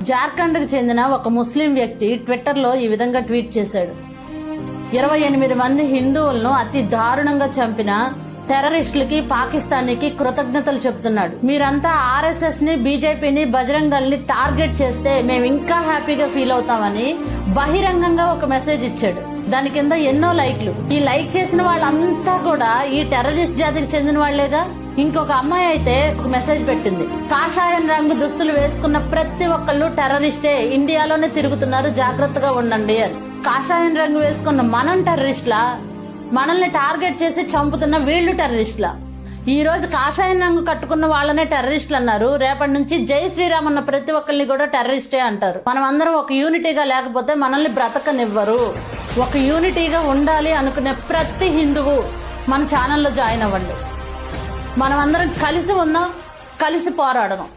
జార్ఖండ్ కు చెందిన ఒక ముస్లిం వ్యక్తి ట్విట్టర్ లో ఈ విధంగా ట్వీట్ చేశాడు. 28 మంది హిందువులను అతి దారుణంగా చంపిన టెర్రరిస్టులకి పాకిస్తాన్కి కృతజ్ఞతలు చెప్తున్నాడు. మీరంతా ఆర్ఎస్ఎస్ ని, బీజేపీని, బజరంగ్ దళ్ ని టార్గెట్ చేస్తే మేము ఇంకా హ్యాపీగా ఫీల్ అవుతామని బహిరంగంగా ఒక మెసేజ్ ఇచ్చాడు. దాని కింద ఎన్నో లైక్లు. ఈ లైక్ చేసిన వాళ్ళంతా కూడా ఈ టెర్రరిస్ట్ జాతికి చెందిన వాళ్లేగా. ఇంకొక అమ్మాయి అయితే ఒక మెసేజ్ పెట్టింది, కాషాయం రంగు దుస్తులు వేసుకున్న ప్రతి ఒక్కళ్ళు టెర్రరిస్టే, ఇండియాలోనే తిరుగుతున్నారు, జాగ్రత్తగా ఉండండి అని. కాషాయం రంగు వేసుకున్న మనం టెర్రరిస్ట్లా? మనల్ని టార్గెట్ చేసి చంపుతున్న వీళ్లు టెర్రరిస్ట్లా? ఈ రోజు కాషాయం రంగు కట్టుకున్న వాళ్ళనే టెర్రరిస్టులు అన్నారు, రేపటి నుంచి జై శ్రీరామ్ అన్న ప్రతి ఒక్కరిని కూడా టెర్రరిస్టే అంటారు. మనం అందరం ఒక యూనిటీగా లేకపోతే మనల్ని బ్రతకనివ్వరు. ఒక యూనిటీగా ఉండాలి అనుకునే ప్రతి హిందువు మన ఛానల్లో జాయిన్ అవ్వండి. మనం అందరం కలిసి ఉందాం, కలిసి పోరాడదాం.